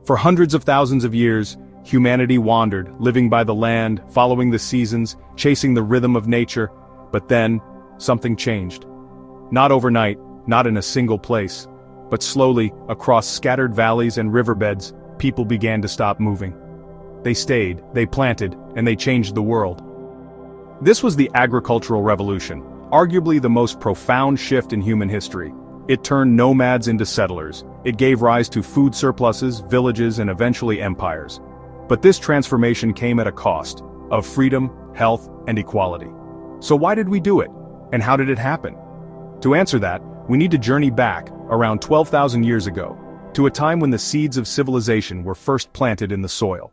For hundreds of thousands of years, humanity wandered, living by the land, following the seasons, chasing the rhythm of nature. But then, something changed. Not overnight, not in a single place, but slowly, across scattered valleys and riverbeds, people began to stop moving. They stayed, they planted, and they changed the world. This was the agricultural revolution, arguably the most profound shift in human history. It turned nomads into settlers. It gave rise to food surpluses, villages, and eventually empires. But this transformation came at a cost of freedom, health, and equality. So why did we do it? And how did it happen? To answer that, we need to journey back, around 12,000 years ago, to a time when the seeds of civilization were first planted in the soil.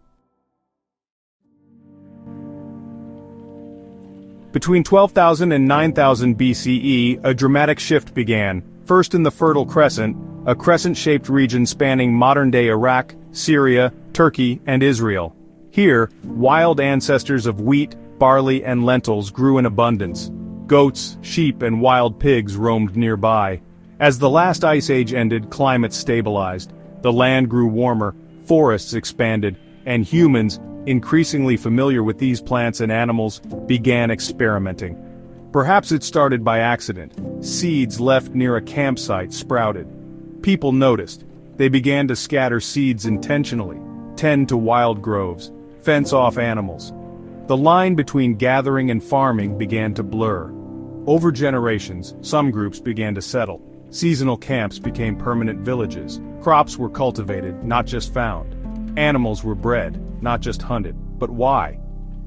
Between 12,000 and 9,000 BCE, a dramatic shift began, first in the Fertile Crescent, a crescent-shaped region spanning modern-day Iraq, Syria, Turkey, and Israel. Here, wild ancestors of wheat, barley, and lentils grew in abundance. Goats, sheep, and wild pigs roamed nearby. As the last ice age ended, climate stabilized. The land grew warmer, forests expanded, and humans, increasingly familiar with these plants and animals, began experimenting. Perhaps it started by accident. Seeds left near a campsite sprouted. People noticed. They began to scatter seeds intentionally, tend to wild groves, fence off animals. The line between gathering and farming began to blur. Over generations, some groups began to settle. Seasonal camps became permanent villages. Crops were cultivated, not just found. Animals were bred, not just hunted. But why?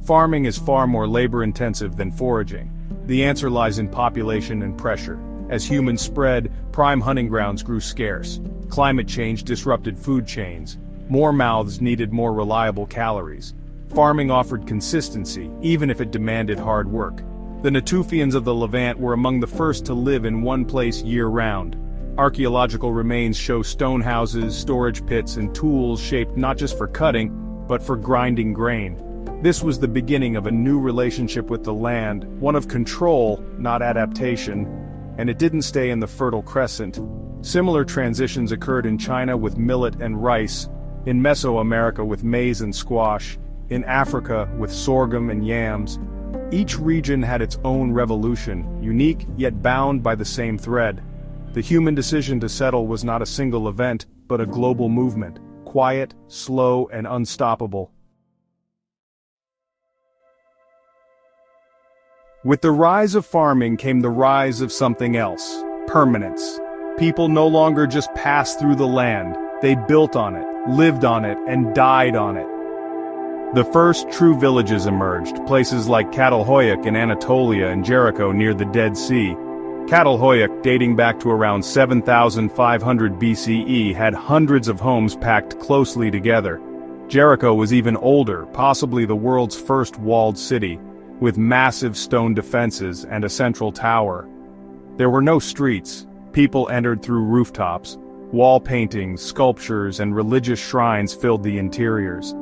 Farming is far more labor-intensive than foraging. The answer lies in population and pressure. As humans spread, prime hunting grounds grew scarce. Climate change disrupted food chains. More mouths needed more reliable calories. Farming offered consistency, even if it demanded hard work. The Natufians of the Levant were among the first to live in one place year-round. Archaeological remains show stone houses, storage pits, and tools shaped not just for cutting, but for grinding grain. This was the beginning of a new relationship with the land, one of control, not adaptation, and it didn't stay in the Fertile Crescent. Similar transitions occurred in China with millet and rice, in Mesoamerica with maize and squash, in Africa with sorghum and yams. Each region had its own revolution, unique yet bound by the same thread. The human decision to settle was not a single event, but a global movement, quiet, slow, and unstoppable. With the rise of farming came the rise of something else: permanence. People no longer just passed through the land, they built on it, lived on it, and died on it. The first true villages emerged, places like Catalhoyuk in Anatolia and Jericho near the Dead Sea. Catalhoyuk, dating back to around 7,500 BCE, had hundreds of homes packed closely together. Jericho was even older, possibly the world's first walled city, with massive stone defenses and a central tower. There were no streets. People entered through rooftops. Wall paintings, sculptures, and religious shrines filled the interiors.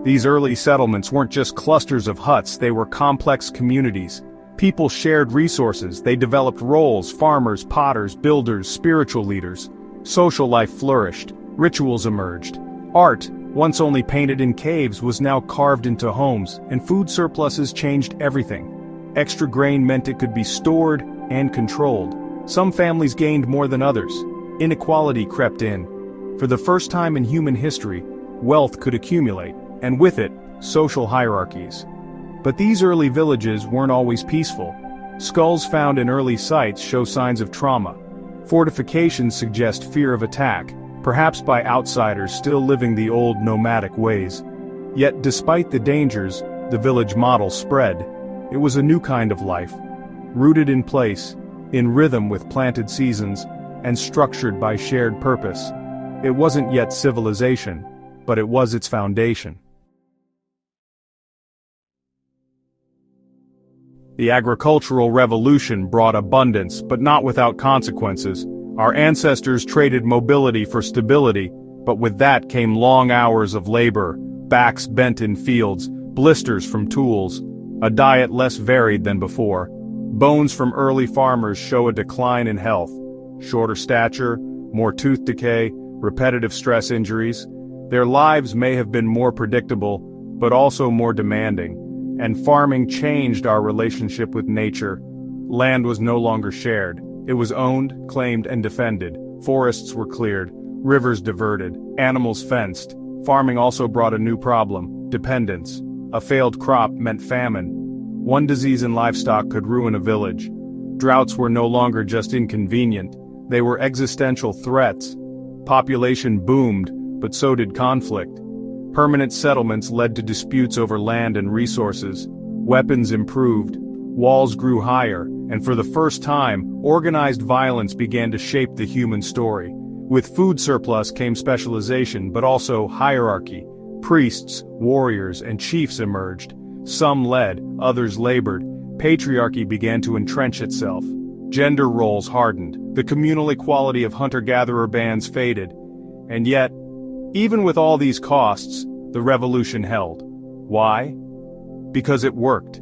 These early settlements weren't just clusters of huts, they were complex communities. People shared resources, they developed roles: farmers, potters, builders, spiritual leaders. Social life flourished, rituals emerged. Art, once only painted in caves, was now carved into homes, and food surpluses changed everything. Extra grain meant it could be stored and controlled. Some families gained more than others. Inequality crept in. For the first time in human history, wealth could accumulate, and with it, social hierarchies. But these early villages weren't always peaceful. Skulls found in early sites show signs of trauma. Fortifications suggest fear of attack, perhaps by outsiders still living the old nomadic ways. Yet despite the dangers, the village model spread. It was a new kind of life, rooted in place, in rhythm with planted seasons, and structured by shared purpose. It wasn't yet civilization, but it was its foundation. The agricultural revolution brought abundance, but not without consequences. Our ancestors traded mobility for stability, but with that came long hours of labor, backs bent in fields, blisters from tools, a diet less varied than before. Bones from early farmers show a decline in health. Shorter stature, more tooth decay, repetitive stress injuries. Their lives may have been more predictable, but also more demanding, and farming changed our relationship with nature. Land was no longer shared. It was owned, claimed, and defended. Forests were cleared, rivers diverted, animals fenced. Farming also brought a new problem: dependence. A failed crop meant famine. One disease in livestock could ruin a village. Droughts were no longer just inconvenient, they were existential threats. Population boomed, but so did conflict. Permanent settlements led to disputes over land and resources. Weapons improved, walls grew higher, and for the first time, organized violence began to shape the human story. With food surplus came specialization, but also hierarchy. Priests, warriors, and chiefs emerged. Some led, others labored. Patriarchy began to entrench itself. Gender roles hardened. The communal equality of hunter-gatherer bands faded. And yet, even with all these costs, the revolution held. Why? Because it worked.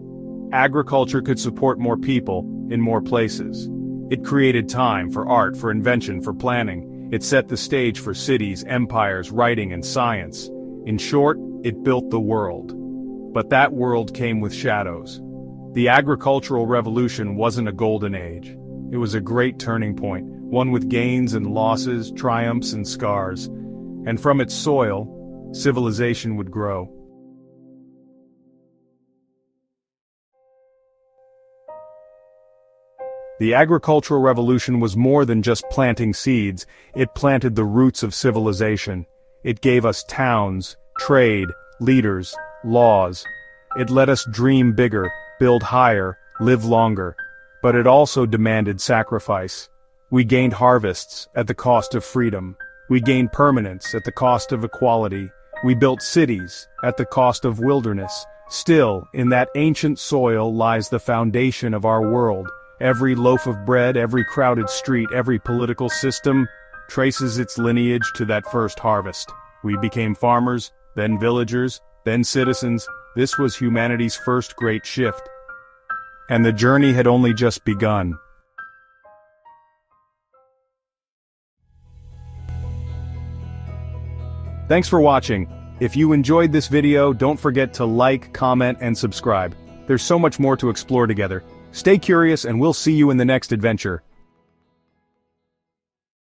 Agriculture could support more people, in more places. It created time for art, for invention, for planning. It set the stage for cities, empires, writing, and science. In short, it built the world. But that world came with shadows. The agricultural revolution wasn't a golden age. It was a great turning point, one with gains and losses, triumphs and scars. And from its soil, civilization would grow. The agricultural revolution was more than just planting seeds, it planted the roots of civilization. It gave us towns, trade, leaders, laws. It let us dream bigger, build higher, live longer. But it also demanded sacrifice. We gained harvests at the cost of freedom. We gained permanence at the cost of equality. We built cities at the cost of wilderness. Still, in that ancient soil lies the foundation of our world. Every loaf of bread, every crowded street, every political system traces its lineage to that first harvest. We became farmers, then villagers, then citizens. This was humanity's first great shift. And the journey had only just begun. Thanks for watching. If you enjoyed this video, don't forget to like, comment, and subscribe. There's so much more to explore together. Stay curious and we'll see you in the next adventure.